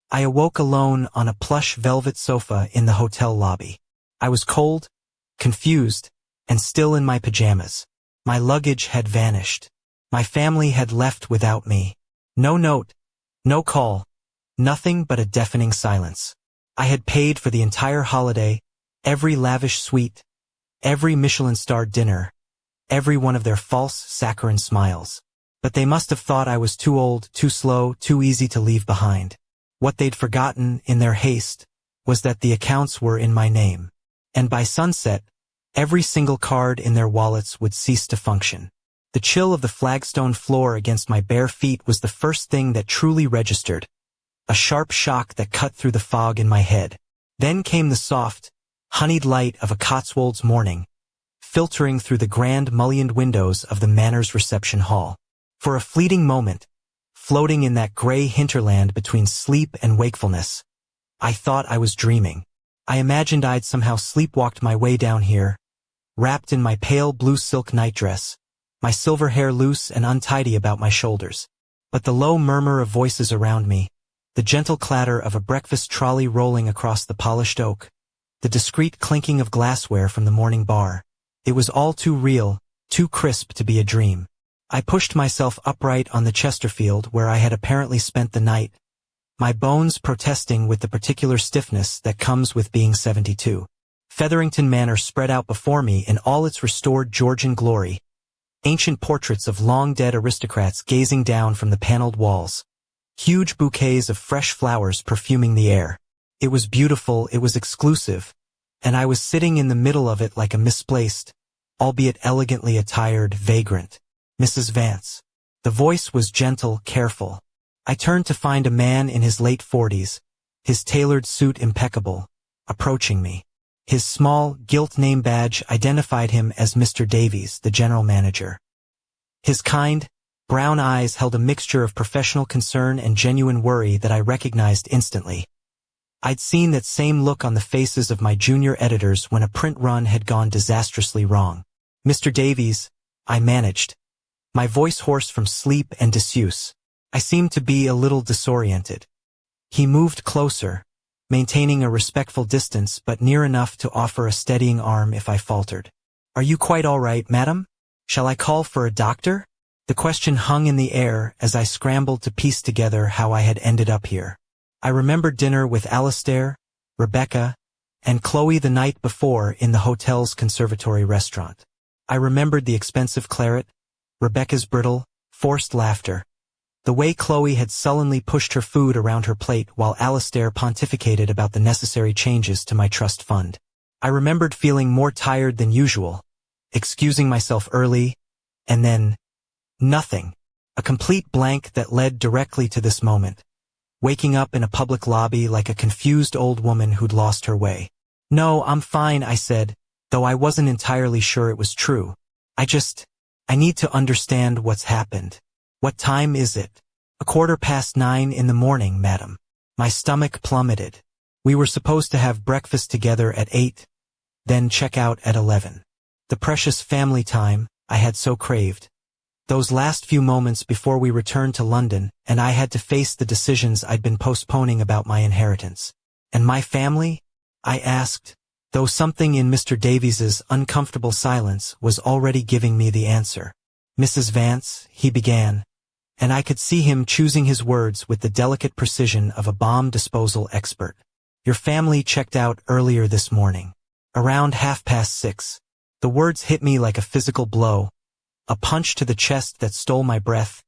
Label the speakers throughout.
Speaker 1: I awoke alone on a plush velvet sofa in the hotel lobby. I was cold, confused, and still in my pajamas. My luggage had vanished. My family had left without me. No note, no call, nothing but a deafening silence. I had paid for the entire holiday, every lavish suite, every Michelin-starred dinner, every one of their false, saccharine smiles. But they must have thought I was too old, too slow, too easy to leave behind. What they'd forgotten, in their haste, was that the accounts were in my name. And by sunset, every single card in their wallets would cease to function. The chill of the flagstone floor against my bare feet was the first thing that truly registered, a sharp shock that cut through the fog in my head. Then came the soft, honeyed light of a Cotswolds morning, filtering through the grand mullioned windows of the Manor's reception hall. For a fleeting moment, floating in that gray hinterland between sleep and wakefulness, I thought I was dreaming. I imagined I'd somehow sleepwalked my way down here, wrapped in my pale blue silk nightdress, my silver hair loose and untidy about my shoulders. But the low murmur of voices around me, the gentle clatter of a breakfast trolley rolling across the polished oak, the discreet clinking of glassware from the morning bar, it was all too real, too crisp to be a dream. I pushed myself upright on the Chesterfield where I had apparently spent the night, my bones protesting with the particular stiffness that comes with being 72. Featherington Manor spread out before me in all its restored Georgian glory, ancient portraits of long-dead aristocrats gazing down from the paneled walls, huge bouquets of fresh flowers perfuming the air. It was beautiful, it was exclusive, and I was sitting in the middle of it like a misplaced, albeit elegantly attired, vagrant. Mrs. Vance. The voice was gentle, careful. I turned to find a man in his late 40s, his tailored suit impeccable, approaching me. His small, gilt name badge identified him as Mr. Davies, the general manager. His kind, brown eyes held a mixture of professional concern and genuine worry that I recognized instantly. I'd seen that same look on the faces of my junior editors when a print run had gone disastrously wrong. Mr. Davies, I managed, my voice hoarse from sleep and disuse. I seemed to be a little disoriented. He moved closer, maintaining a respectful distance but near enough to offer a steadying arm if I faltered. "Are you quite all right, madam? Shall I call for a doctor?" The question hung in the air as I scrambled to piece together how I had ended up here. I remembered dinner with Alistair, Rebecca, and Chloe the night before in the hotel's conservatory restaurant. I remembered the expensive claret, Rebecca's brittle, forced laughter, the way Chloe had sullenly pushed her food around her plate while Alistair pontificated about the necessary changes to my trust fund. I remembered feeling more tired than usual, excusing myself early, and then nothing, a complete blank that led directly to this moment, waking up in a public lobby like a confused old woman who'd lost her way. "No, I'm fine," I said, though I wasn't entirely sure it was true. I need to understand what's happened. "What time is it?" 9:15 in the morning, madam." My stomach plummeted. We were supposed to have breakfast together at 8, then check out at 11. The precious family time I had so craved. Those last few moments before we returned to London and I had to face the decisions I'd been postponing about my inheritance. "And my family?" I asked, though something in Mr. Davies's uncomfortable silence was already giving me the answer. "Mrs. Vance," he began, and I could see him choosing his words with the delicate precision of a bomb disposal expert. "Your family checked out earlier this morning, around 6:30. The words hit me like a physical blow, a punch to the chest that stole my breath,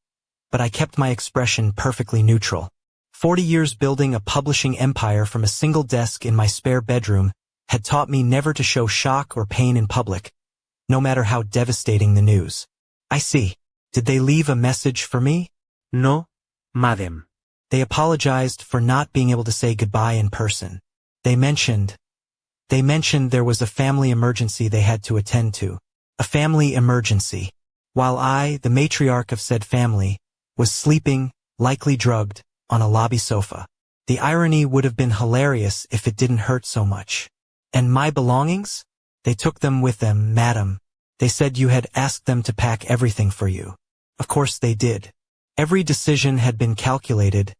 Speaker 1: but I kept my expression perfectly neutral. 40 years building a publishing empire from a single desk in my spare bedroom had taught me never to show shock or pain in public, no matter how devastating the news. "I see. Did they leave a message for me?"
Speaker 2: "No, madam."
Speaker 1: They apologized for not being able to say goodbye in person. They mentioned there was a family emergency they had to attend to. A family emergency. While I, the matriarch of said family, was sleeping, likely drugged, on a lobby sofa. The irony would have been hilarious if it didn't hurt so much. "And my belongings?" "They took them with them, madam. They said you had asked them to pack everything for you." Of course they did. Every decision had been calculated,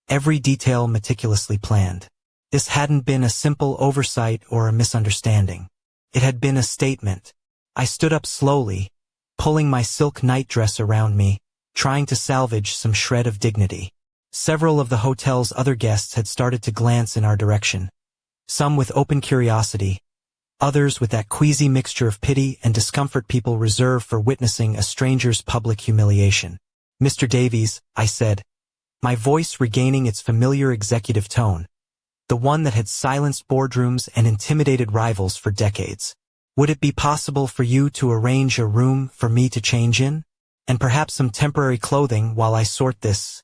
Speaker 1: every detail meticulously planned. This hadn't been a simple oversight or a misunderstanding. It had been a statement. I stood up slowly, pulling my silk nightdress around me, trying to salvage some shred of dignity. Several of the hotel's other guests had started to glance in our direction, some with open curiosity, others with that queasy mixture of pity and discomfort people reserve for witnessing a stranger's public humiliation. "Mr. Davies," I said, my voice regaining its familiar executive tone, the one that had silenced boardrooms and intimidated rivals for decades. "Would it be possible for you to arrange a room for me to change in? And perhaps some temporary clothing while I sort this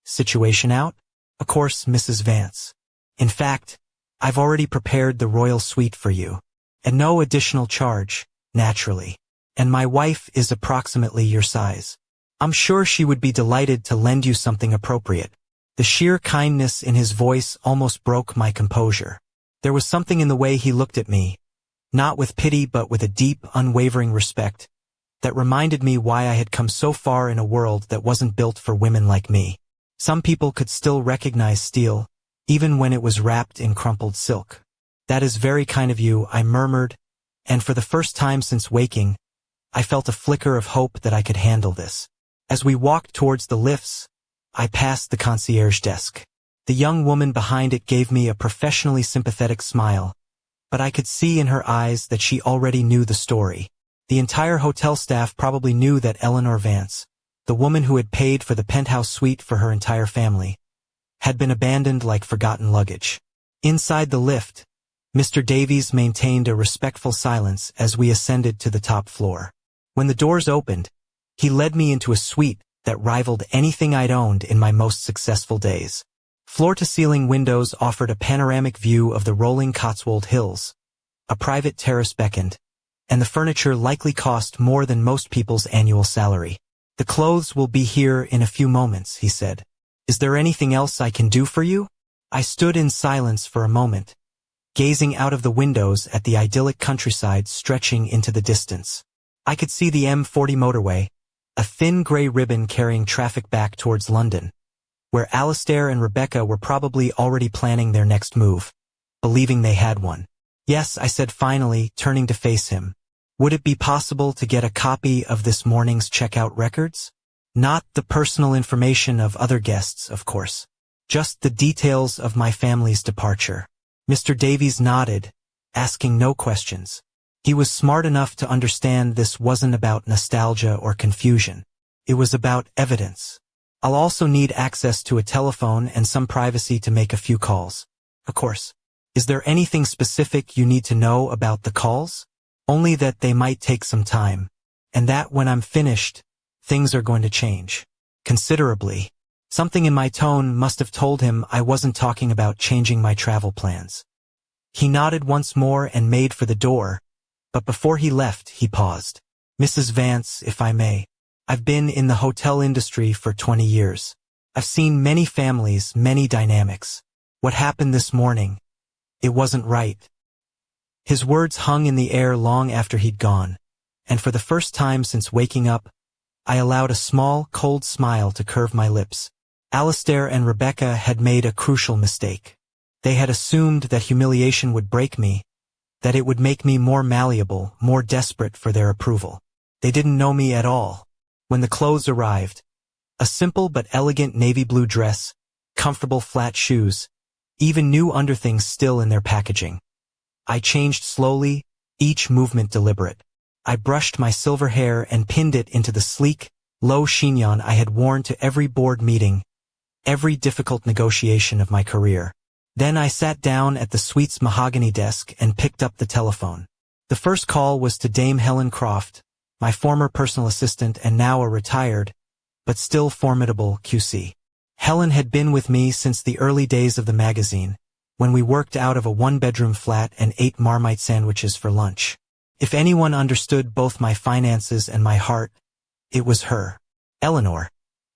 Speaker 1: situation out?" "Of course, Mrs. Vance. In fact, I've already prepared the royal suite for you. At no additional charge, naturally. And my wife is approximately your size. I'm sure she would be delighted to lend you something appropriate." The sheer kindness in his voice almost broke my composure. There was something in the way he looked at me, not with pity but with a deep, unwavering respect, that reminded me why I had come so far in a world that wasn't built for women like me. Some people could still recognize steel, even when it was wrapped in crumpled silk. "That is very kind of you," I murmured, and for the first time since waking, I felt a flicker of hope that I could handle this. As we walked towards the lifts, I passed the concierge desk. The young woman behind it gave me a professionally sympathetic smile, but I could see in her eyes that she already knew the story. The entire hotel staff probably knew that Eleanor Vance, the woman who had paid for the penthouse suite for her entire family, had been abandoned like forgotten luggage. Inside the lift, Mr. Davies maintained a respectful silence as we ascended to the top floor. When the doors opened, he led me into a suite that rivaled anything I'd owned in my most successful days. Floor-to-ceiling windows offered a panoramic view of the rolling Cotswold Hills. A private terrace beckoned, and the furniture likely cost more than most people's annual salary. "The clothes will be here in a few moments," he said. "Is there anything else I can do for you?" I stood in silence for a moment, gazing out of the windows at the idyllic countryside stretching into the distance. I could see the M40 motorway, a thin gray ribbon carrying traffic back towards London, where Alistair and Rebecca were probably already planning their next move, believing they had one. "Yes," I said finally, turning to face him. "Would it be possible to get a copy of this morning's checkout records? Not the personal information of other guests, of course. Just the details of my family's departure." Mr. Davies nodded, asking no questions. He was smart enough to understand this wasn't about nostalgia or confusion. It was about evidence. "I'll also need access to a telephone and some privacy to make a few calls." "Of course. Is there anything specific you need to know about the calls?" "Only that they might take some time, and that when I'm finished, things are going to change. Considerably." Something in my tone must have told him I wasn't talking about changing my travel plans. He nodded once more and made for the door, but before he left, he paused. "Mrs. Vance, if I may. I've been in the hotel industry for 20 years. I've seen many families, many dynamics. What happened this morning, it wasn't right." His words hung in the air long after he'd gone, and for the first time since waking up, I allowed a small, cold smile to curve my lips. Alistair and Rebecca had made a crucial mistake. They had assumed that humiliation would break me, that it would make me more malleable, more desperate for their approval. They didn't know me at all. When the clothes arrived, a simple but elegant navy blue dress, comfortable flat shoes, even new underthings still in their packaging. I changed slowly, each movement deliberate. I brushed my silver hair and pinned it into the sleek, low chignon I had worn to every board meeting, every difficult negotiation of my career. Then I sat down at the suite's mahogany desk and picked up the telephone. The first call was to Dame Helen Croft, my former personal assistant and now a retired, but still formidable QC. Helen had been with me since the early days of the magazine, when we worked out of a one-bedroom flat and ate Marmite sandwiches for lunch. If anyone understood both my finances and my heart, it was her. "Eleanor."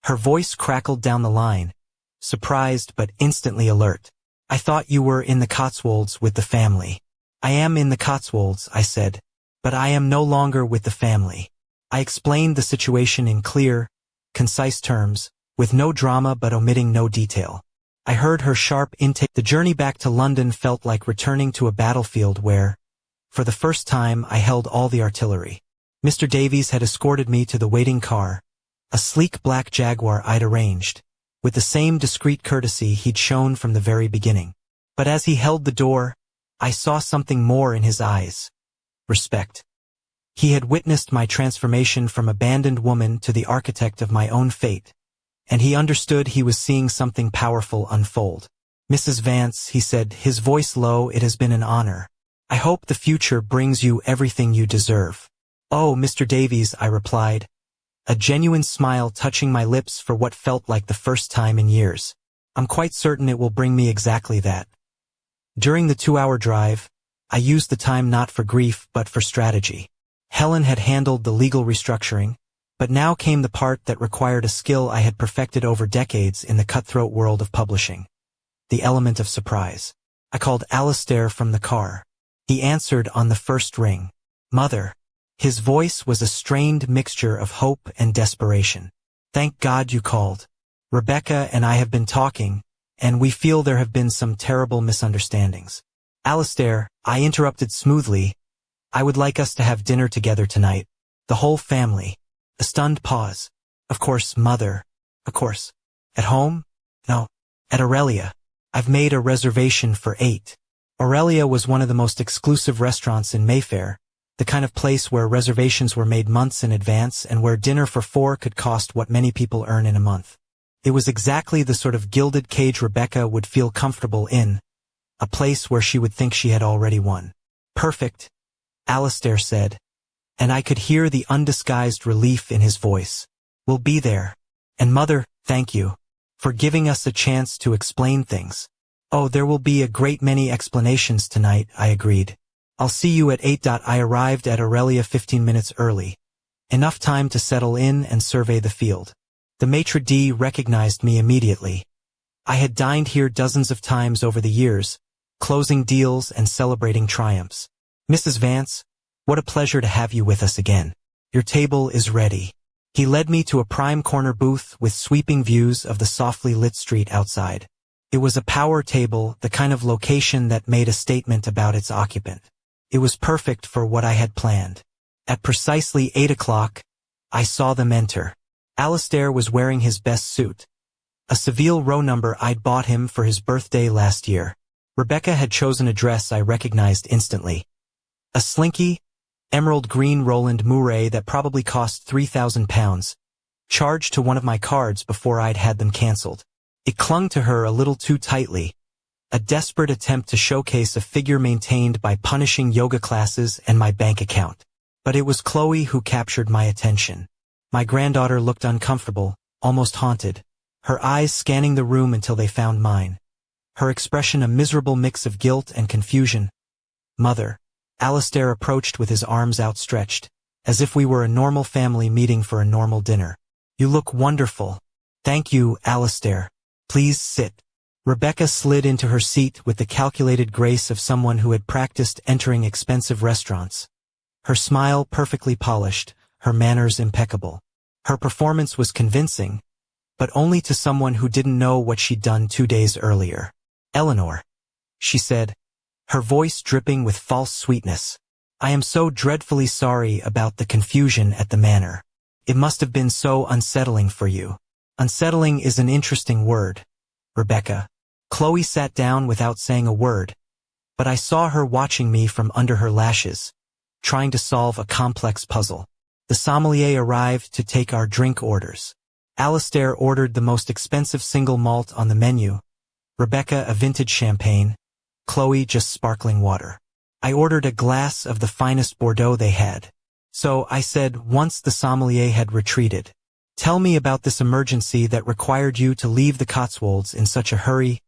Speaker 1: Her voice crackled down the line, surprised but instantly alert. "I thought you were in the Cotswolds with the family." "I am in the Cotswolds," I said, "but I am no longer with the family." I explained the situation in clear, concise terms, with no drama but omitting no detail. I heard her sharp intake. The journey back to London felt like returning to a battlefield where, for the first time, I held all the artillery. Mr. Davies had escorted me to the waiting car, a sleek black Jaguar I'd arranged, with the same discreet courtesy he'd shown from the very beginning. But as he held the door, I saw something more in his eyes. Respect. He had witnessed my transformation from abandoned woman to the architect of my own fate, and he understood he was seeing something powerful unfold. "Mrs. Vance," he said, his voice low, "it has been an honor. I hope the future brings you everything you deserve." "Oh, Mr. Davies," I replied, a genuine smile touching my lips for what felt like the first time in years. "I'm quite certain it will bring me exactly that." During the 2-hour drive, I used the time not for grief but for strategy. Helen had handled the legal restructuring, but now came the part that required a skill I had perfected over decades in the cutthroat world of publishing: the element of surprise. I called Alistair from the car. He answered on the first ring. "Mother." His voice was a strained mixture of hope and desperation. "Thank God you called. Rebecca and I have been talking, and we feel there have been some terrible misunderstandings." "Alistair," I interrupted smoothly, "I would like us to have dinner together tonight. The whole family." A stunned pause. "Of course, Mother. Of course. At home?" "No. At Aurelia. I've made a reservation for 8. Aurelia was one of the most exclusive restaurants in Mayfair, the kind of place where reservations were made months in advance and where dinner for 4 could cost what many people earn in a month. It was exactly the sort of gilded cage Rebecca would feel comfortable in, a place where she would think she had already won. "Perfect," Alistair said, and I could hear the undisguised relief in his voice. "We'll be there. And Mother, thank you for giving us a chance to explain things." "Oh, there will be a great many explanations tonight," I agreed. "I'll see you at 8. I arrived at Aurelia 15 minutes early. Enough time to settle in and survey the field. The maitre d' recognized me immediately. I had dined here dozens of times over the years, closing deals and celebrating triumphs. "Mrs. Vance, what a pleasure to have you with us again. Your table is ready." He led me to a prime corner booth with sweeping views of the softly lit street outside. It was a power table, the kind of location that made a statement about its occupant. It was perfect for what I had planned. At precisely 8 o'clock, I saw them enter. Alistair was wearing his best suit, a Seville row number I'd bought him for his birthday last year. Rebecca had chosen a dress I recognized instantly. A slinky, emerald green Roland Mouret that probably cost £3,000, charged to one of my cards before I'd had them cancelled. It clung to her a little too tightly, a desperate attempt to showcase a figure maintained by punishing yoga classes and my bank account. But it was Chloe who captured my attention. My granddaughter looked uncomfortable, almost haunted, her eyes scanning the room until they found mine. Her expression a miserable mix of guilt and confusion. "Mother," Alistair approached with his arms outstretched, as if we were a normal family meeting for a normal dinner. "You look wonderful." "Thank you, Alistair. Please sit." Rebecca slid into her seat with the calculated grace of someone who had practiced entering expensive restaurants. Her smile perfectly polished, her manners impeccable. Her performance was convincing, but only to someone who didn't know what she'd done 2 days earlier. "Eleanor," she said, her voice dripping with false sweetness, "I am so dreadfully sorry about the confusion at the manor. It must have been so unsettling for you." "Unsettling is an interesting word, Rebecca." Chloe sat down without saying a word, but I saw her watching me from under her lashes, trying to solve a complex puzzle. The sommelier arrived to take our drink orders. Alistair ordered the most expensive single malt on the menu, Rebecca a vintage champagne, Chloe just sparkling water. I ordered a glass of the finest Bordeaux they had. "So," I said once the sommelier had retreated, "tell me about this emergency that required you to leave the Cotswolds in such a hurry."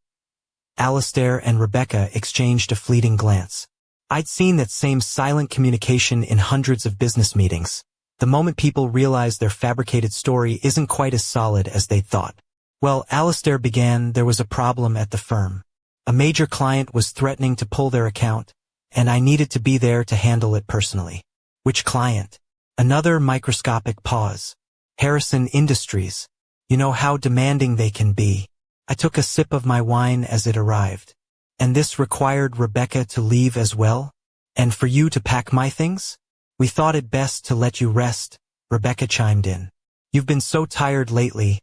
Speaker 1: Alistair and Rebecca exchanged a fleeting glance. I'd seen that same silent communication in hundreds of business meetings. The moment people realize their fabricated story isn't quite as solid as they thought. "Well," Alistair began, "there was a problem at the firm. A major client was threatening to pull their account, and I needed to be there to handle it personally." "Which client?" Another microscopic pause. "Harrison Industries. You know how demanding they can be." I took a sip of my wine as it arrived. And this required Rebecca to leave as well? And for you to pack my things? We thought it best to let you rest, Rebecca chimed in. You've been so tired lately,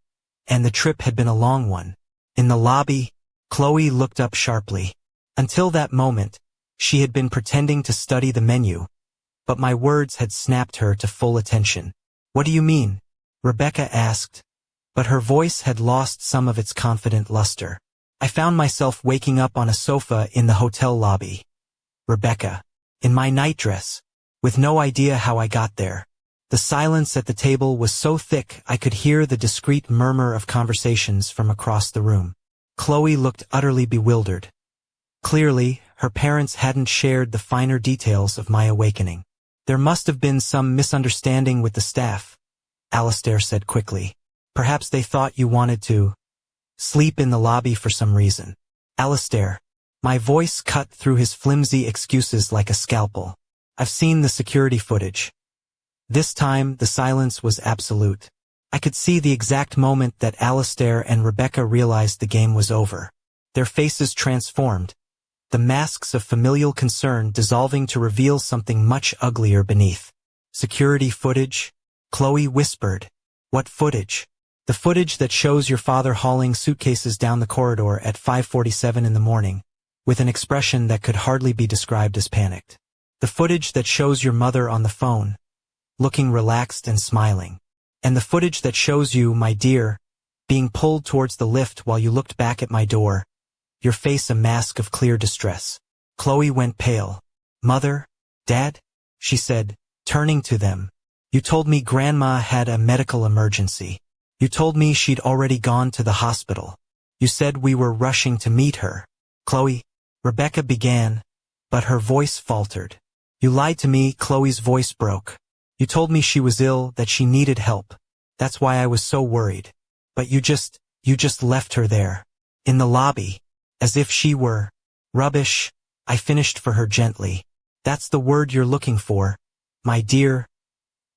Speaker 1: and the trip had been a long one. In the lobby, Chloe looked up sharply. Until that moment, she had been pretending to study the menu, but my words had snapped her to full attention. What do you mean? Rebecca asked, but her voice had lost some of its confident luster. I found myself waking up on a sofa in the hotel lobby. Rebecca, in my nightdress, with no idea how I got there. The silence at the table was so thick I could hear the discreet murmur of conversations from across the room. Chloe looked utterly bewildered. Clearly, her parents hadn't shared the finer details of my awakening. There must have been some misunderstanding with the staff, Alistair said quickly. Perhaps they thought you wanted to sleep in the lobby for some reason. Alistair. My voice cut through his flimsy excuses like a scalpel. I've seen the security footage. This time, the silence was absolute. I could see the exact moment that Alistair and Rebecca realized the game was over. Their faces transformed, the masks of familial concern dissolving to reveal something much uglier beneath. Security footage? Chloe whispered. What footage? The footage that shows your father hauling suitcases down the corridor at 5:47 in the morning, with an expression that could hardly be described as panicked. The footage that shows your mother on the phone, looking relaxed and smiling. And the footage that shows you, my dear, being pulled towards the lift while you looked back at my door, your face a mask of clear distress. Chloe went pale. Mother? Dad? She said, turning to them. You told me Grandma had a medical emergency. You told me she'd already gone to the hospital. You said we were rushing to meet her. Chloe, Rebecca began, but her voice faltered. You lied to me, Chloe's voice broke. You told me she was ill, that she needed help. That's why I was so worried. But you just left her there. In the lobby. As if she were rubbish. I finished for her gently. That's the word you're looking for, my dear.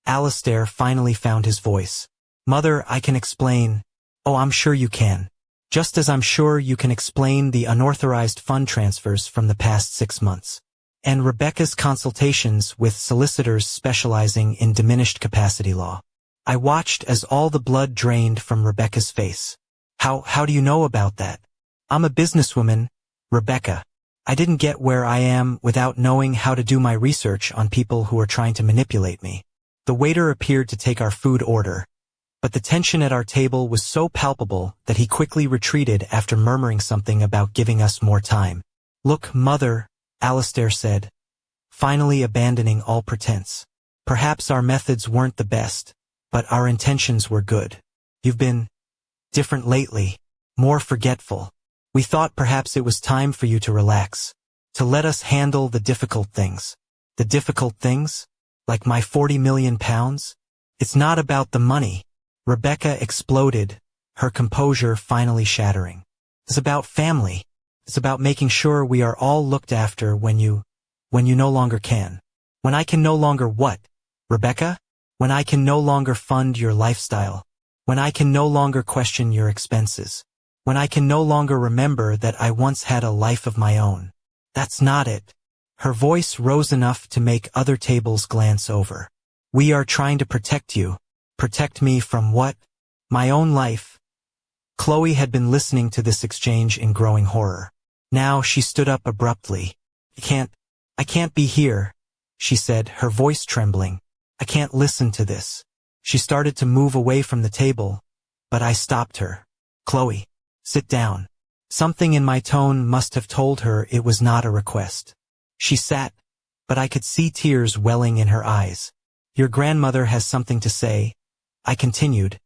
Speaker 1: Alistair finally found his voice. Mother, I can explain. Oh, I'm sure you can. Just as I'm sure you can explain the unauthorized fund transfers from the past 6 months. And Rebecca's consultations with solicitors specializing in diminished capacity law. I watched as all the blood drained from Rebecca's face. How do you know about that? I'm a businesswoman, Rebecca. I didn't get where I am without knowing how to do my research on people who are trying to manipulate me. The waiter appeared to take our food order, but the tension at our table was so palpable that he quickly retreated after murmuring something about giving us more time. Look, Mother, Alistair said, finally abandoning all pretense. Perhaps our methods weren't the best, but our intentions were good. You've been different lately, more forgetful. We thought perhaps it was time for you to relax, to let us handle the difficult things. The difficult things? Like my 40 million pounds? It's not about the money. Rebecca exploded, her composure finally shattering. It's about family. It's about making sure we are all looked after when you no longer can. When I can no longer what, Rebecca? When I can no longer fund your lifestyle. When I can no longer question your expenses. When I can no longer remember that I once had a life of my own. That's not it. Her voice rose enough to make other tables glance over. We are trying to protect you. Protect me from what? My own life. Chloe had been listening to this exchange in growing horror. Now she stood up abruptly. I can't be here, she said, her voice trembling. I can't listen to this. She started to move away from the table, but I stopped her. Chloe, sit down. Something in my tone must have told her it was not a request. She sat, but I could see tears welling in her eyes. Your grandmother has something to say, I continued,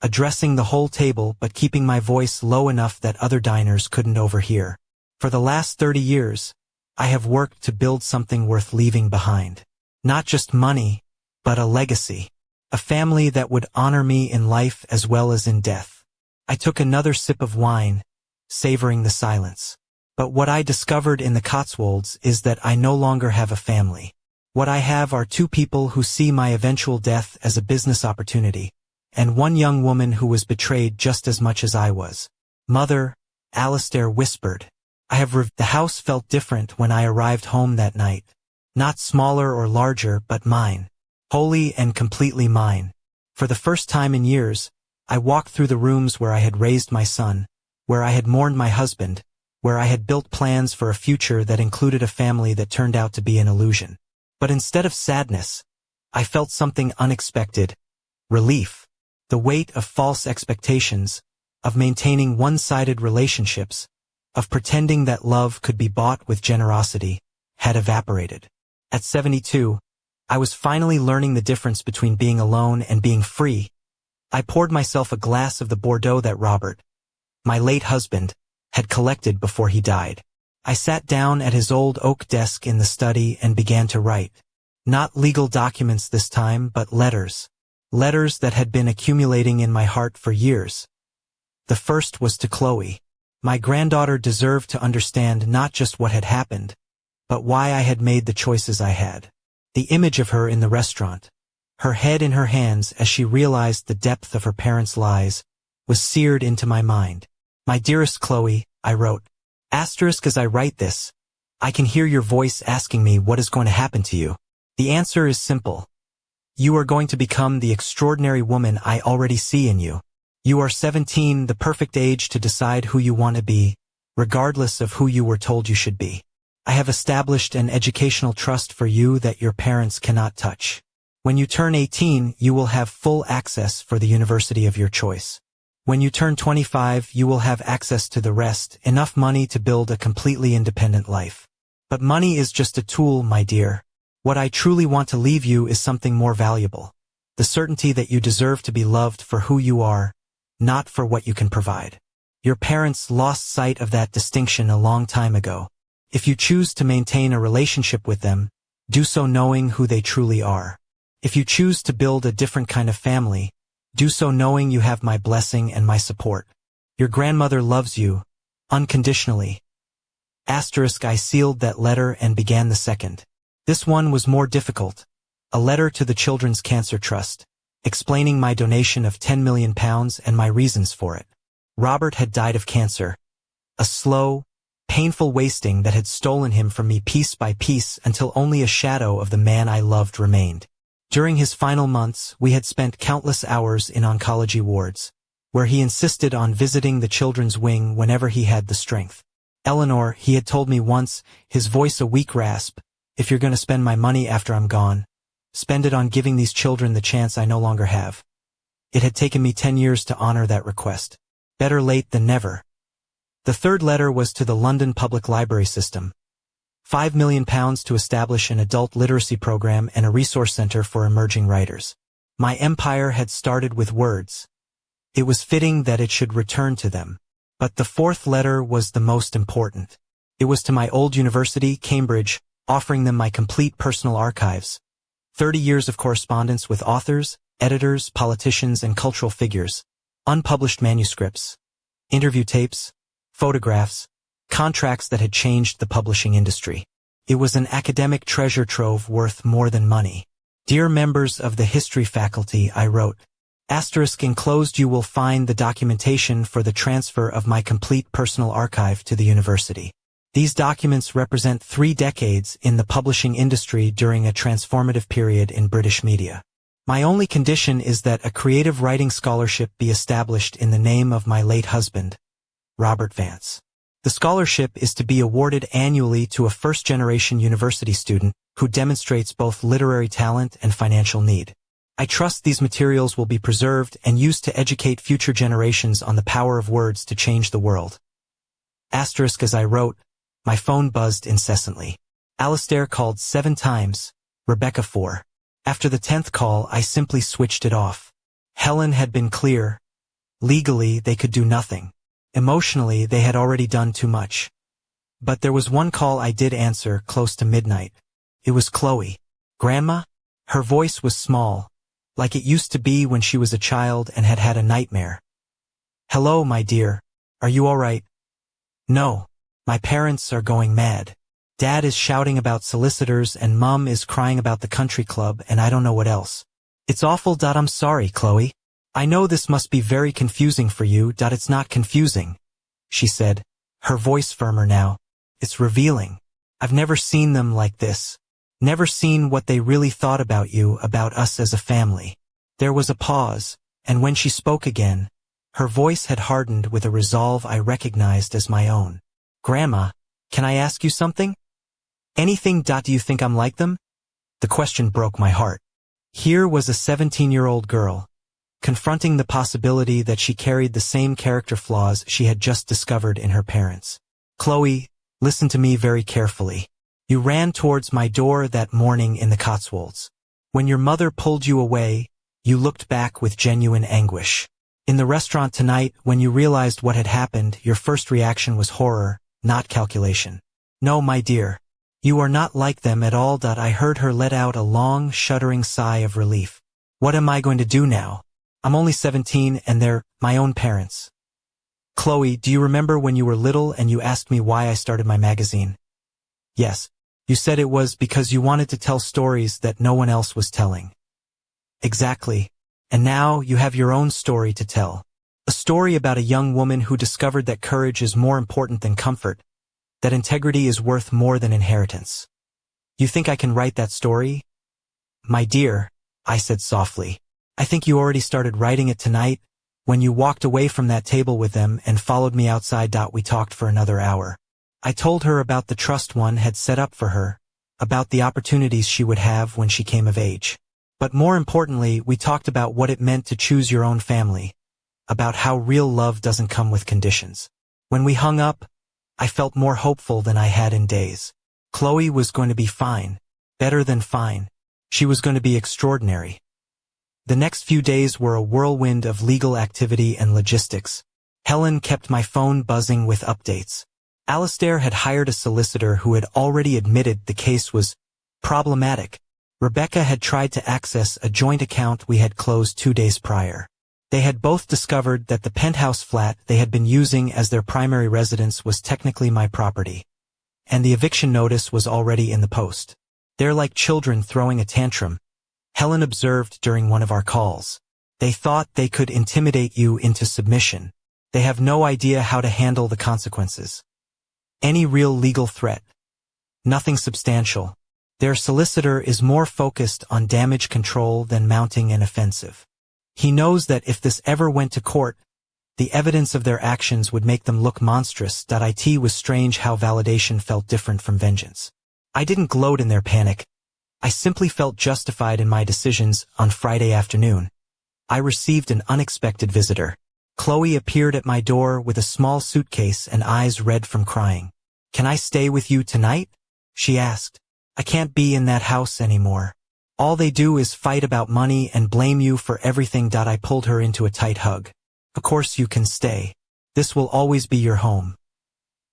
Speaker 1: addressing the whole table but keeping my voice low enough that other diners couldn't overhear. For the last 30 years, I have worked to build something worth leaving behind. Not just money, but a legacy. A family that would honor me in life as well as in death. I took another sip of wine, savoring the silence. But what I discovered in the Cotswolds is that I no longer have a family. What I have are 2 people who see my eventual death as a business opportunity, and 1 young woman who was betrayed just as much as I was. Mother, Alistair whispered. The house felt different when I arrived home that night. Not smaller or larger, but mine. Wholly and completely mine. For the first time in years, I walked through the rooms where I had raised my son, where I had mourned my husband, where I had built plans for a future that included a family that turned out to be an illusion. But instead of sadness, I felt something unexpected. Relief. The weight of false expectations, of maintaining one-sided relationships, of pretending that love could be bought with generosity, had evaporated. At 72, I was finally learning the difference between being alone and being free. I poured myself a glass of the Bordeaux that Robert, my late husband, had collected before he died. I sat down at his old oak desk in the study and began to write. Not legal documents this time, but letters. Letters that had been accumulating in my heart for years. The first was to Chloe. My granddaughter deserved to understand not just what had happened, but why I had made the choices I had. The image of her in the restaurant, her head in her hands as she realized the depth of her parents' lies, was seared into my mind. My dearest Chloe, I wrote. Asterisk as I write this, I can hear your voice asking me what is going to happen to you. The answer is simple. You are going to become the extraordinary woman I already see in you. You are 17, the perfect age to decide who you want to be, regardless of who you were told you should be. I have established an educational trust for you that your parents cannot touch. When you turn 18, you will have full access for the university of your choice. When you turn 25, you will have access to the rest, enough money to build a completely independent life. But money is just a tool, my dear. What I truly want to leave you is something more valuable. The certainty that you deserve to be loved for who you are, not for what you can provide. Your parents lost sight of that distinction a long time ago. If you choose to maintain a relationship with them, do so knowing who they truly are. If you choose to build a different kind of family, do so knowing you have my blessing and my support. Your grandmother loves you, unconditionally. Asterisk I sealed that letter and began the second. This one was more difficult. A letter to the Children's Cancer Trust, explaining my donation of £10 million and my reasons for it. Robert had died of cancer. A slow, painful wasting that had stolen him from me piece by piece until only a shadow of the man I loved remained. During his final months, we had spent countless hours in oncology wards, where he insisted on visiting the children's wing whenever he had the strength. Eleanor, he had told me once, his voice a weak rasp, if you're going to spend my money after I'm gone, spend it on giving these children the chance I no longer have. It had taken me 10 years to honor that request. Better late than never. The third letter was to the London Public Library System. £5 million to establish an adult literacy program and a resource center for emerging writers. My empire had started with words. It was fitting that it should return to them. But the fourth letter was the most important. It was to my old university, Cambridge, offering them my complete personal archives. 30 years of correspondence with authors, editors, politicians, and cultural figures. Unpublished manuscripts. Interview tapes. Photographs. Contracts that had changed the publishing industry. It was an academic treasure trove worth more than money. Dear members of the history faculty, I wrote. Asterisk enclosed you will find the documentation for the transfer of my complete personal archive to the university. These documents represent 3 decades in the publishing industry during a transformative period in British media. My only condition is that a creative writing scholarship be established in the name of my late husband, Robert Vance. The scholarship is to be awarded annually to a first-generation university student who demonstrates both literary talent and financial need. I trust these materials will be preserved and used to educate future generations on the power of words to change the world. Asterisk as I wrote, my phone buzzed incessantly. Alistair called 7 times, Rebecca 4. After the 10th call, I simply switched it off. Helen had been clear. Legally, they could do nothing. Emotionally, they had already done too much. But there was one call I did answer close to midnight. It was Chloe. Grandma? Her voice was small, like it used to be when she was a child and had had a nightmare. Hello, my dear. Are you all right? No. My parents are going mad. Dad is shouting about solicitors and Mum is crying about the country club and I don't know what else. It's awful. I'm sorry, Chloe. I know this must be very confusing for you. It's not confusing. she said, her voice firmer now. It's revealing. I've never seen them like this. Never seen what they really thought about you, about us as a family. There was a pause, and when she spoke again, her voice had hardened with a resolve I recognized as my own. Grandma, can I ask you something? Anything. Do you think I'm like them? The question broke my heart. Here was a 17-year-old girl, confronting the possibility that she carried the same character flaws she had just discovered in her parents. Chloe, listen to me very carefully. You ran towards my door that morning in the Cotswolds. When your mother pulled you away, you looked back with genuine anguish. In the restaurant tonight, when you realized what had happened, your first reaction was horror, not calculation. No, my dear. You are not like them at all. I heard her let out a long, shuddering sigh of relief. What am I going to do now? I'm only 17 and they're my own parents. Chloe, do you remember when you were little and you asked me why I started my magazine? Yes. You said it was because you wanted to tell stories that no one else was telling. Exactly. And now you have your own story to tell. A story about a young woman who discovered that courage is more important than comfort, that integrity is worth more than inheritance. You think I can write that story? My dear, I said softly, I think you already started writing it tonight, when you walked away from that table with them and followed me outside. We talked for another hour. I told her about the trust one had set up for her, about the opportunities she would have when she came of age. But more importantly, we talked about what it meant to choose your own family, about how real love doesn't come with conditions. When we hung up, I felt more hopeful than I had in days. Chloe was going to be fine, better than fine. She was going to be extraordinary. The next few days were a whirlwind of legal activity and logistics. Helen kept my phone buzzing with updates. Alistair had hired a solicitor who had already admitted the case was problematic. Rebecca had tried to access a joint account we had closed 2 days prior. They had both discovered that the penthouse flat they had been using as their primary residence was technically my property, and the eviction notice was already in the post. They're like children throwing a tantrum, Helen observed during one of our calls. They thought they could intimidate you into submission. They have no idea how to handle the consequences. Any real legal threat? Nothing substantial. Their solicitor is more focused on damage control than mounting an offensive. He knows that if this ever went to court, the evidence of their actions would make them look monstrous. It was strange how validation felt different from vengeance. I didn't gloat in their panic. I simply felt justified in my decisions. On Friday afternoon, I received an unexpected visitor. Chloe appeared at my door with a small suitcase and eyes red from crying. Can I stay with you tonight? She asked. I can't be in that house anymore. All they do is fight about money and blame you for everything. I pulled her into a tight hug. Of course you can stay. This will always be your home.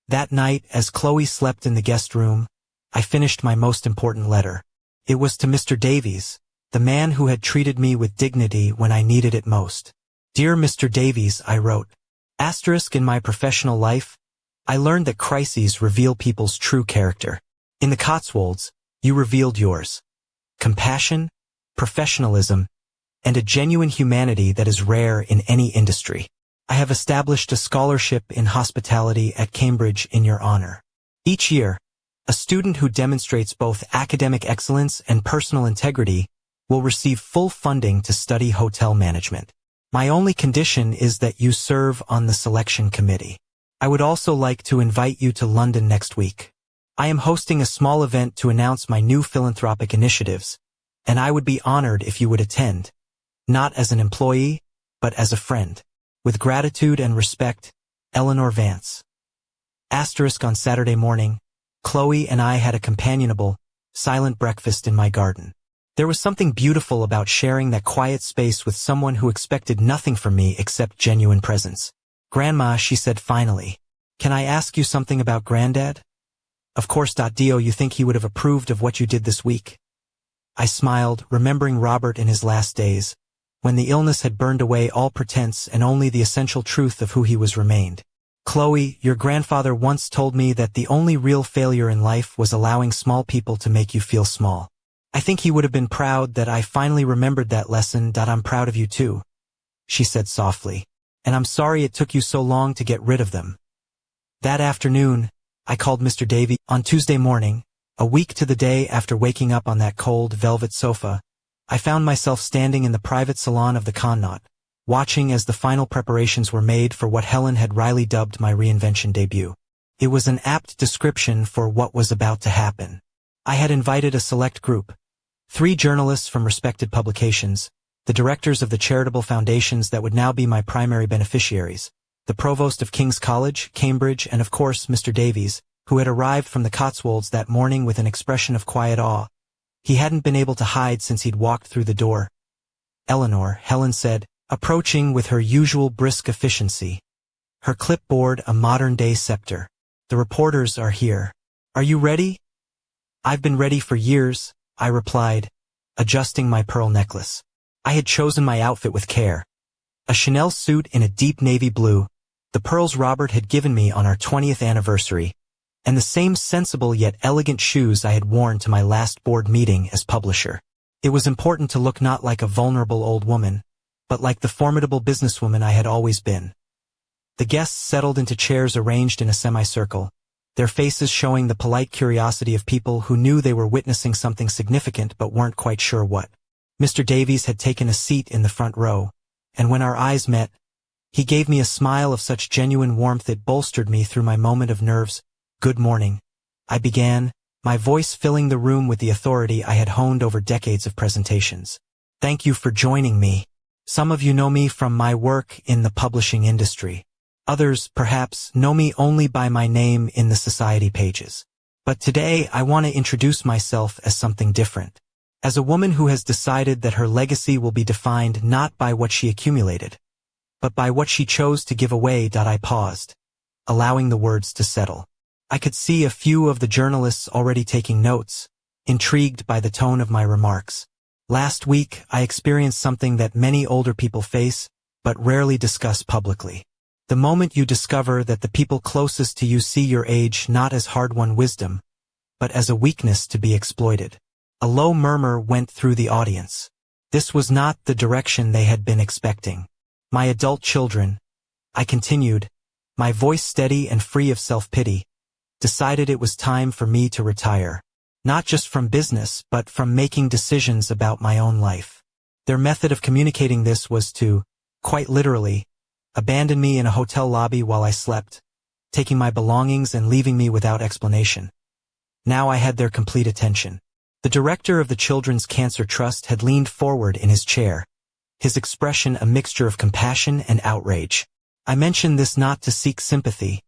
Speaker 1: That night, as Chloe slept in the guest room, I finished my most important letter. It was to Mr. Davies, the man who had treated me with dignity when I needed it most. Dear Mr. Davies, I wrote. In my professional life, I learned that crises reveal people's true character. In the Cotswolds, you revealed yours. Compassion, professionalism, and a genuine humanity that is rare in any industry. I have established a scholarship in hospitality at Cambridge in your honor. Each year, a student who demonstrates both academic excellence and personal integrity will receive full funding to study hotel management. My only condition is that you serve on the selection committee. I would also like to invite you to London next week. I am hosting a small event to announce my new philanthropic initiatives, and I would be honored if you would attend, not as an employee, but as a friend. With gratitude and respect, Eleanor Vance. On Saturday morning, Chloe and I had a companionable, silent breakfast in my garden. There was something beautiful about sharing that quiet space with someone who expected nothing from me except genuine presence. Grandma, she said finally, can I ask you something about Granddad? Of course. Dio, you think he would have approved of what you did this week? I smiled, remembering Robert in his last days, when the illness had burned away all pretense and only the essential truth of who he was remained. Chloe, your grandfather once told me that the only real failure in life was allowing small people to make you feel small. I think he would have been proud that I finally remembered that lesson. I'm proud of you too, she said softly. And I'm sorry it took you so long to get rid of them. That afternoon, I called Mr. Davy. On Tuesday morning, a week to the day after waking up on that cold velvet sofa, I found myself standing in the private salon of the Connaught, watching as the final preparations were made for what Helen had wryly dubbed my reinvention debut. It was an apt description for what was about to happen. I had invited a select group, 3 journalists from respected publications, the directors of the charitable foundations that would now be my primary beneficiaries, the provost of King's College, Cambridge, and of course Mr. Davies, who had arrived from the Cotswolds that morning with an expression of quiet awe. He hadn't been able to hide since he'd walked through the door. Eleanor, Helen said, approaching with her usual brisk efficiency. Her clipboard a modern-day scepter. The reporters are here. Are you ready? I've been ready for years, I replied, adjusting my pearl necklace. I had chosen my outfit with care. A Chanel suit in a deep navy blue, the pearls Robert had given me on our 20th anniversary, and the same sensible yet elegant shoes I had worn to my last board meeting as publisher. It was important to look not like a vulnerable old woman, but like the formidable businesswoman I had always been. The guests settled into chairs arranged in a semicircle, their faces showing the polite curiosity of people who knew they were witnessing something significant but weren't quite sure what. Mr. Davies had taken a seat in the front row, and when our eyes met, he gave me a smile of such genuine warmth it bolstered me through my moment of nerves. Good morning, I began, my voice filling the room with the authority I had honed over decades of presentations. Thank you for joining me. Some of you know me from my work in the publishing industry. Others, perhaps, know me only by my name in the society pages. But today I want to introduce myself as something different. As a woman who has decided that her legacy will be defined not by what she accumulated, but by what she chose to give away. I paused, allowing the words to settle. I could see a few of the journalists already taking notes, intrigued by the tone of my remarks. Last week, I experienced something that many older people face, but rarely discuss publicly. The moment you discover that the people closest to you see your age not as hard-won wisdom, but as a weakness to be exploited. A low murmur went through the audience. This was not the direction they had been expecting. My adult children, I continued, my voice steady and free of self-pity, decided it was time for me to retire. Not just from business, but from making decisions about my own life. Their method of communicating this was to, quite literally, abandon me in a hotel lobby while I slept, taking my belongings and leaving me without explanation. Now I had their complete attention. The director of the Children's Cancer Trust had leaned forward in his chair, his expression a mixture of compassion and outrage. I mention this not to seek sympathy,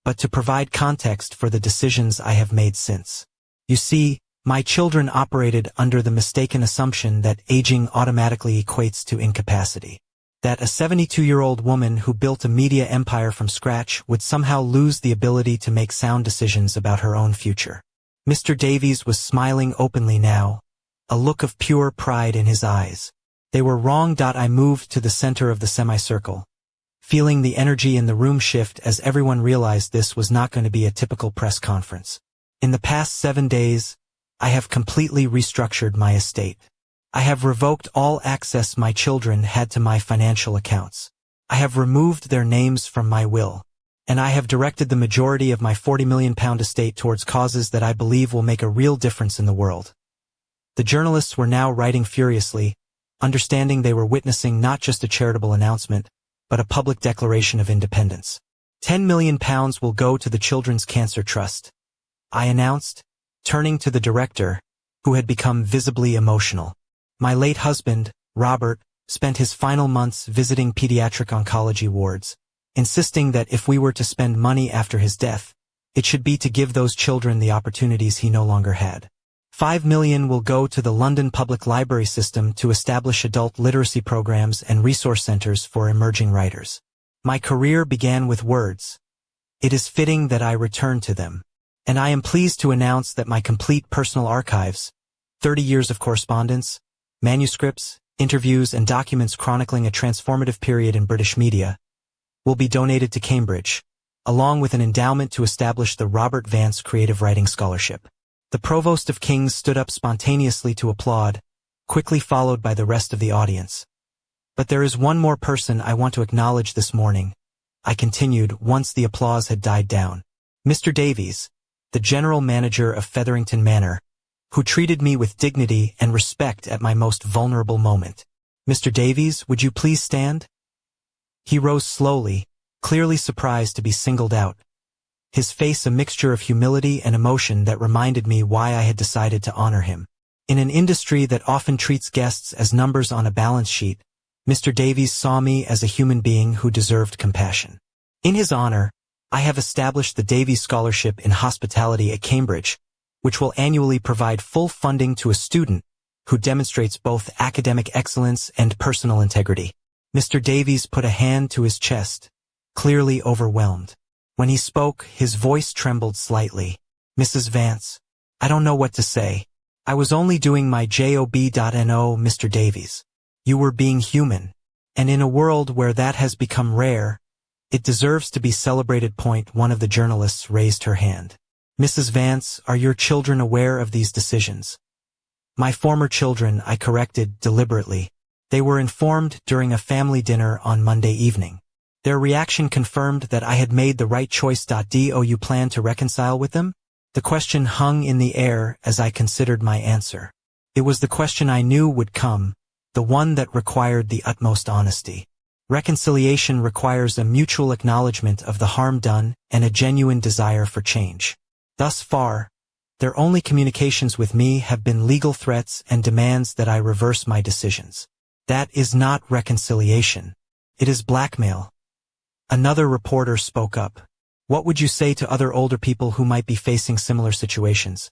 Speaker 1: but to provide context for the decisions I have made since. You see, my children operated under the mistaken assumption that aging automatically equates to incapacity. That a 72-year-old woman who built a media empire from scratch would somehow lose the ability to make sound decisions about her own future. Mr. Davies was smiling openly now, a look of pure pride in his eyes. They were wrong. I moved to the center of the semicircle, feeling the energy in the room shift as everyone realized this was not going to be a typical press conference. In the past 7 days, I have completely restructured my estate. I have revoked all access my children had to my financial accounts. I have removed their names from my will. And I have directed the majority of my £40 million estate towards causes that I believe will make a real difference in the world. The journalists were now writing furiously, understanding they were witnessing not just a charitable announcement, but a public declaration of independence. £10 million will go to the Children's Cancer Trust, I announced, turning to the director, who had become visibly emotional. My late husband, Robert, spent his final months visiting pediatric oncology wards, insisting that if we were to spend money after his death, it should be to give those children the opportunities he no longer had. £5 million will go to the London Public Library System to establish adult literacy programs and resource centers for emerging writers. My career began with words. It is fitting that I return to them. And I am pleased to announce that my complete personal archives, 30 years of correspondence, manuscripts, interviews, and documents chronicling a transformative period in British media, will be donated to Cambridge, along with an endowment to establish the Robert Vance Creative Writing Scholarship. The Provost of King's stood up spontaneously to applaud, quickly followed by the rest of the audience. But there is one more person I want to acknowledge this morning, I continued once the applause had died down. Mr. Davies, the general manager of Featherington Manor, who treated me with dignity and respect at my most vulnerable moment. Mr. Davies, would you please stand? He rose slowly, clearly surprised to be singled out, his face a mixture of humility and emotion that reminded me why I had decided to honor him. In an industry that often treats guests as numbers on a balance sheet, Mr. Davies saw me as a human being who deserved compassion. In his honor, I have established the Davies Scholarship in Hospitality at Cambridge, which will annually provide full funding to a student who demonstrates both academic excellence and personal integrity. Mr. Davies put a hand to his chest, clearly overwhelmed. When he spoke, his voice trembled slightly. Mrs. Vance, I don't know what to say. I was only doing my job. No, Mr. Davies. You were being human. And in a world where that has become rare, it deserves to be celebrated. One of the journalists raised her hand. Mrs. Vance, are your children aware of these decisions? My former children, I corrected deliberately. They were informed during a family dinner on Monday evening. Their reaction confirmed that I had made the right choice. Do you plan to reconcile with them? The question hung in the air as I considered my answer. It was the question I knew would come, the one that required the utmost honesty. Reconciliation requires a mutual acknowledgement of the harm done and a genuine desire for change. Thus far, their only communications with me have been legal threats and demands that I reverse my decisions. That is not reconciliation. It is blackmail. Another reporter spoke up. What would you say to other older people who might be facing similar situations?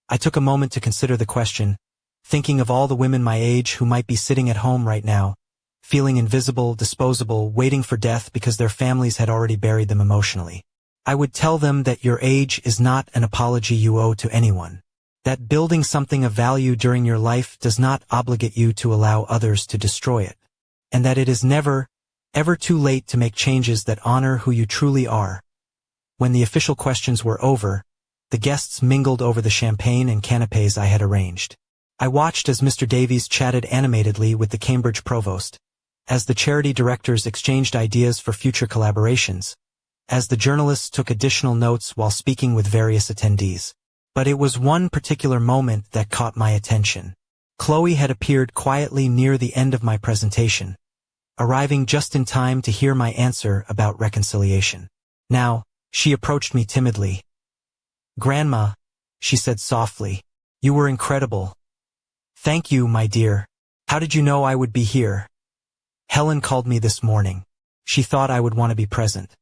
Speaker 1: I took a moment to consider the question, thinking of all the women my age who might be sitting at home right now, feeling invisible, disposable, waiting for death because their families had already buried them emotionally. I would tell them that your age is not an apology you owe to anyone. That building something of value during your life does not obligate you to allow others to destroy it. And that it is never, ever too late to make changes that honor who you truly are. When the official questions were over, the guests mingled over the champagne and canapés I had arranged. I watched as Mr. Davies chatted animatedly with the Cambridge provost, as the charity directors exchanged ideas for future collaborations, as the journalists took additional notes while speaking with various attendees. But it was one particular moment that caught my attention. Chloe had appeared quietly near the end of my presentation, arriving just in time to hear my answer about reconciliation. Now, she approached me timidly. Grandma, she said softly, you were incredible. Thank you, my dear. How did you know I would be here? Helen called me this morning. She thought I would want to be present.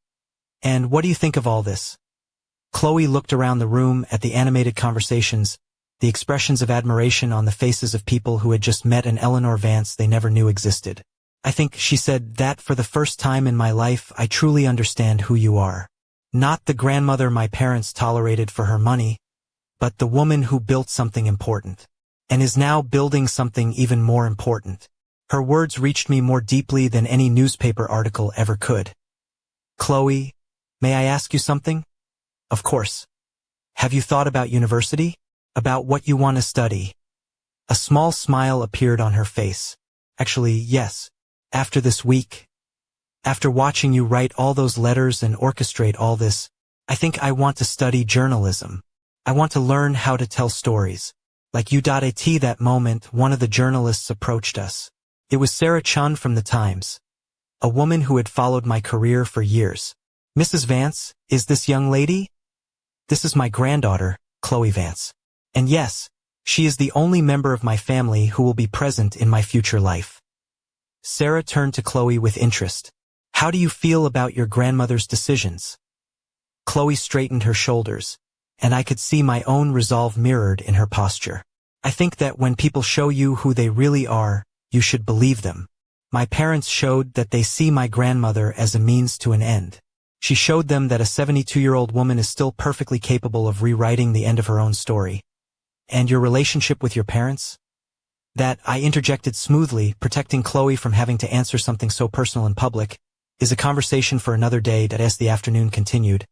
Speaker 1: And what do you think of all this? Chloe looked around the room at the animated conversations, the expressions of admiration on the faces of people who had just met an Eleanor Vance they never knew existed. I think, she said, that for the first time in my life I truly understand who you are. Not the grandmother my parents tolerated for her money, but the woman who built something important, and is now building something even more important. Her words reached me more deeply than any newspaper article ever could. Chloe, may I ask you something? Of course. Have you thought about university? About what you want to study? A small smile appeared on her face. Actually, yes. After this week, after watching you write all those letters and orchestrate all this, I think I want to study journalism. I want to learn how to tell stories. Like you. At that moment, one of the journalists approached us. It was Sarah Chun from the Times, a woman who had followed my career for years. Mrs. Vance, is this young lady? This is my granddaughter, Chloe Vance. And yes, she is the only member of my family who will be present in my future life. Sarah turned to Chloe with interest. How do you feel about your grandmother's decisions? Chloe straightened her shoulders, and I could see my own resolve mirrored in her posture. I think that when people show you who they really are, you should believe them. My parents showed that they see my grandmother as a means to an end. She showed them that a 72-year-old woman is still perfectly capable of rewriting the end of her own story. And your relationship with your parents? That, I interjected smoothly, protecting Chloe from having to answer something so personal in public, is a conversation for another day. As the afternoon continued,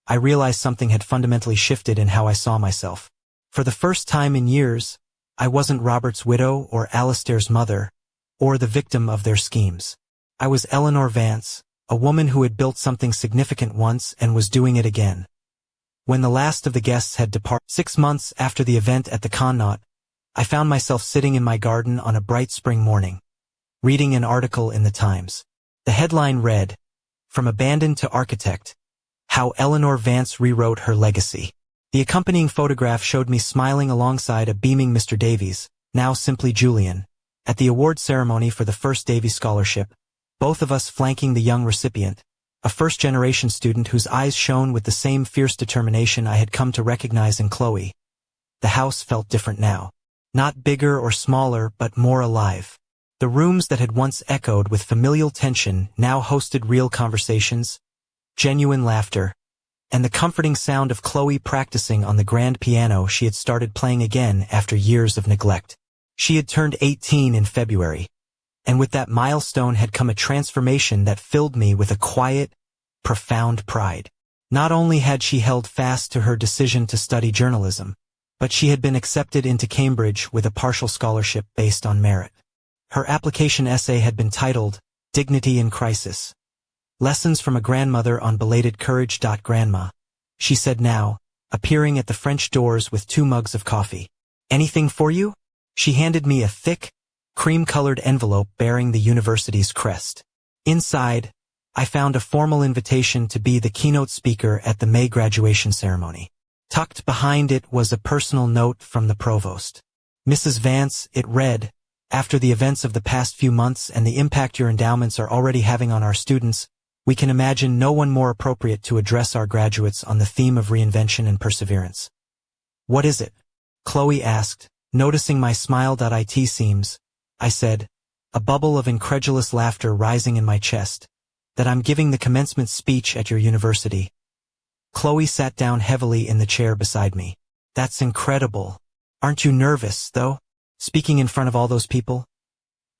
Speaker 1: I realized something had fundamentally shifted in how I saw myself. For the first time in years, I wasn't Robert's widow or Alistair's mother, or the victim of their schemes. I was Eleanor Vance, a woman who had built something significant once and was doing it again. When the last of the guests had departed 6 months after the event at the Connaught, I found myself sitting in my garden on a bright spring morning, reading an article in the Times. The headline read, "From Abandoned to Architect, How Eleanor Vance Rewrote Her Legacy." The accompanying photograph showed me smiling alongside a beaming Mr. Davies, now simply Julian, at the award ceremony for the first Davies Scholarship, both of us flanking the young recipient, a first-generation student whose eyes shone with the same fierce determination I had come to recognize in Chloe. The house felt different now. Not bigger or smaller, but more alive. The rooms that had once echoed with familial tension now hosted real conversations, genuine laughter, and the comforting sound of Chloe practicing on the grand piano she had started playing again after years of neglect. She had turned 18 in February, and with that milestone had come a transformation that filled me with a quiet, profound pride. Not only had she held fast to her decision to study journalism, but she had been accepted into Cambridge with a partial scholarship based on merit. Her application essay had been titled, "Dignity in Crisis. Lessons from a Grandmother on Belated Courage." "Grandma," she said now, appearing at the French doors with 2 mugs of coffee. "Anything for you?" She handed me a thick, cream-colored envelope bearing the university's crest. Inside, I found a formal invitation to be the keynote speaker at the May graduation ceremony. Tucked behind it was a personal note from the provost. "Mrs. Vance," it read, "after the events of the past few months and the impact your endowments are already having on our students, we can imagine no one more appropriate to address our graduates on the theme of reinvention and perseverance." "What is it?" Chloe asked, noticing my smile.it seams. I said, a bubble of incredulous laughter rising in my chest, "that I'm giving the commencement speech at your university." Chloe sat down heavily in the chair beside me. "That's incredible. Aren't you nervous, though, speaking in front of all those people?"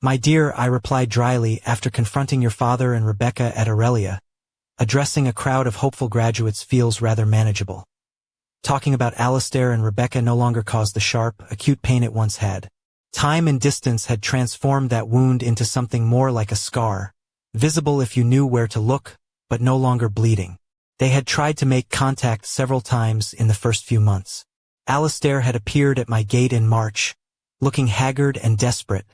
Speaker 1: "My dear," I replied dryly after confronting your father and Rebecca at Aurelia, "addressing a crowd of hopeful graduates feels rather manageable. Talking about Alistair and Rebecca no longer caused the sharp, acute pain it once had. Time and distance had transformed that wound into something more like a scar, visible if you knew where to look, but no longer bleeding. They had tried to make contact several times in the first few months. Alistair had appeared at my gate in March, looking haggard and desperate,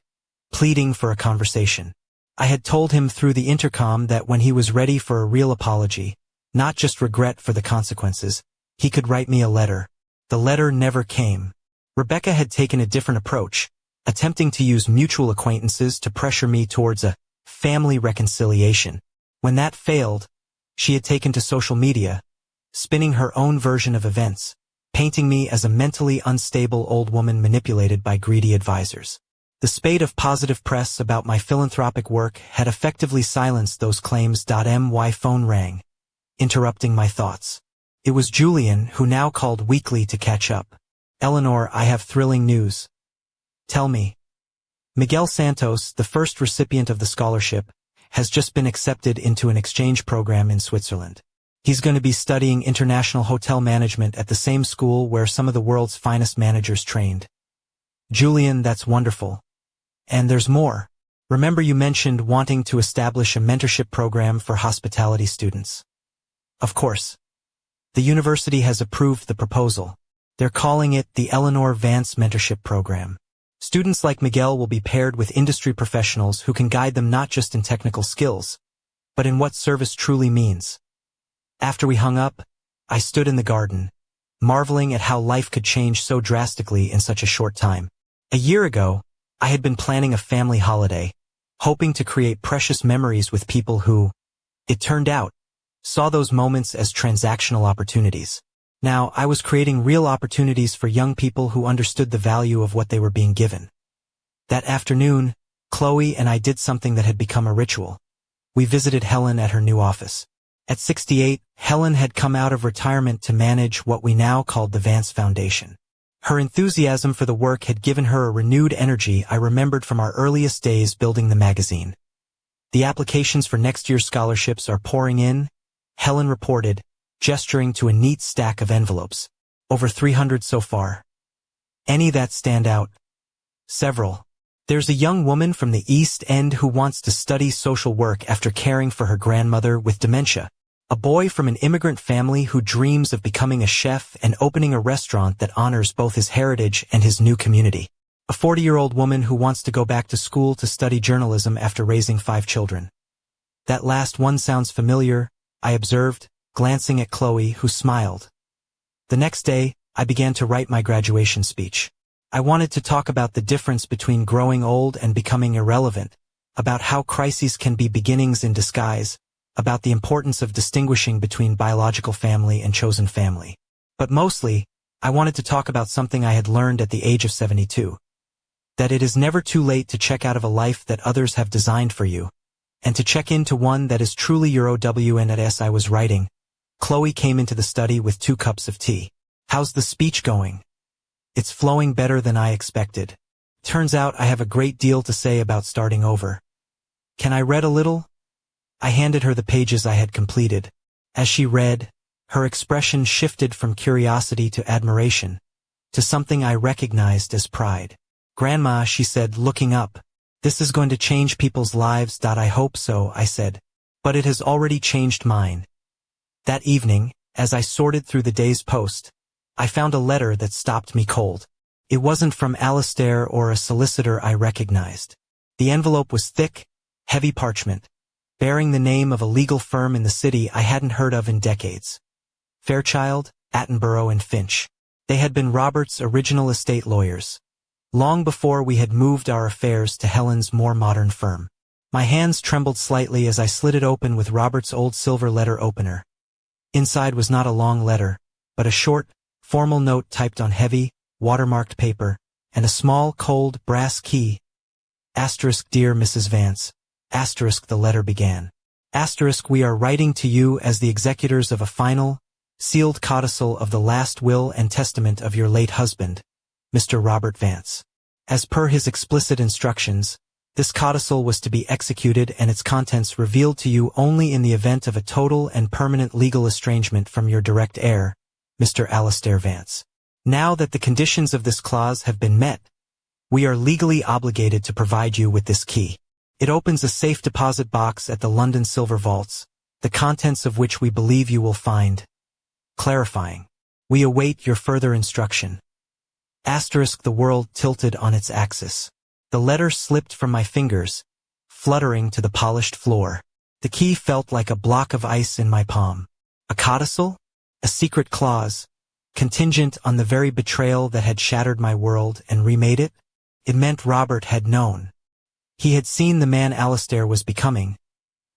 Speaker 1: pleading for a conversation. I had told him through the intercom that when he was ready for a real apology, not just regret for the consequences, he could write me a letter. The letter never came. Rebecca had taken a different approach, attempting to use mutual acquaintances to pressure me towards a family reconciliation. When that failed, she had taken to social media, spinning her own version of events, painting me as a mentally unstable old woman manipulated by greedy advisors. The spate of positive press about my philanthropic work had effectively silenced those claims. My phone rang, interrupting my thoughts. It was Julian, who now called weekly to catch up. "Eleanor, I have thrilling news." "Tell me." "Miguel Santos, the first recipient of the scholarship, has just been accepted into an exchange program in Switzerland. He's going to be studying international hotel management at the same school where some of the world's finest managers trained." "Julian, that's wonderful. And there's more. Remember you mentioned wanting to establish a mentorship program for hospitality students?" "Of course. The university has approved the proposal. They're calling it the Eleanor Vance Mentorship Program. Students like Miguel will be paired with industry professionals who can guide them not just in technical skills, but in what service truly means." After we hung up, I stood in the garden, marveling at how life could change so drastically in such a short time. A year ago, I had been planning a family holiday, hoping to create precious memories with people who, it turned out, saw those moments as transactional opportunities. Now, I was creating real opportunities for young people who understood the value of what they were being given. That afternoon, Chloe and I did something that had become a ritual. We visited Helen at her new office. At 68, Helen had come out of retirement to manage what we now called the Vance Foundation. Her enthusiasm for the work had given her a renewed energy I remembered from our earliest days building the magazine. "The applications for next year's scholarships are pouring in," Helen reported, gesturing to a neat stack of envelopes. "Over 300 so far." "Any that stand out?" "Several. There's a young woman from the East End who wants to study social work after caring for her grandmother with dementia. A boy from an immigrant family who dreams of becoming a chef and opening a restaurant that honors both his heritage and his new community. A 40-year-old woman who wants to go back to school to study journalism after raising 5 children. That last one sounds familiar, I observed, glancing at Chloe, who smiled. The next day, I began to write my graduation speech. I wanted to talk about the difference between growing old and becoming irrelevant, about how crises can be beginnings in disguise, about the importance of distinguishing between biological family and chosen family. But mostly, I wanted to talk about something I had learned at the age of 72. That it is never too late to check out of a life that others have designed for you, and to check into one that is truly your own. And as I was writing, Chloe came into the study with 2 cups of tea. "How's the speech going?" "It's flowing better than I expected. Turns out I have a great deal to say about starting over. Can I read a little?" I handed her the pages I had completed. As she read, her expression shifted from curiosity to admiration, to something I recognized as pride. "Grandma," she said, looking up, "this is going to change people's lives." "I hope so," I said. "But it has already changed mine." That evening, as I sorted through the day's post, I found a letter that stopped me cold. It wasn't from Alistair or a solicitor I recognized. The envelope was thick, heavy parchment, bearing the name of a legal firm in the city I hadn't heard of in decades. Fairchild, Attenborough and Finch. They had been Robert's original estate lawyers, long before we had moved our affairs to Helen's more modern firm. My hands trembled slightly as I slid it open with Robert's old silver letter opener. Inside was not a long letter, but a short, formal note typed on heavy, watermarked paper, and a small, cold, brass key. "Dear Mrs. Vance. The letter began. "We are writing to you as the executors of a final, sealed codicil of the last will and testament of your late husband, Mr. Robert Vance. As per his explicit instructions, this codicil was to be executed and its contents revealed to you only in the event of a total and permanent legal estrangement from your direct heir, Mr. Alistair Vance. Now that the conditions of this clause have been met, we are legally obligated to provide you with this key. It opens a safe deposit box at the London Silver Vaults, the contents of which we believe you will find clarifying. We await your further instruction." The world tilted on its axis. The letter slipped from my fingers, fluttering to the polished floor. The key felt like a block of ice in my palm. A codicil? A secret clause, contingent on the very betrayal that had shattered my world and remade it? It meant Robert had known. He had seen the man Alistair was becoming,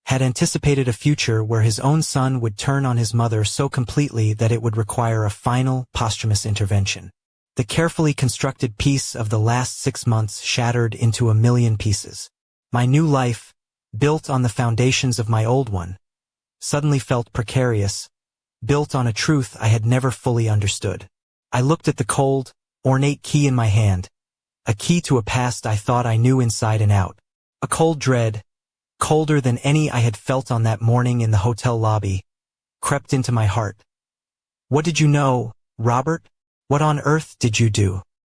Speaker 1: had anticipated a future where his own son would turn on his mother so completely that it would require a final, posthumous intervention. The carefully constructed piece of the last 6 months shattered into a million pieces. My new life, built on the foundations of my old one, suddenly felt precarious, built on a truth I had never fully understood. I looked at the cold, ornate key in my hand, a key to a past I thought I knew inside and out. A cold dread, colder than any I had felt on that morning in the hotel lobby, crept into my heart. "What did you know, Robert? What on earth did you do?"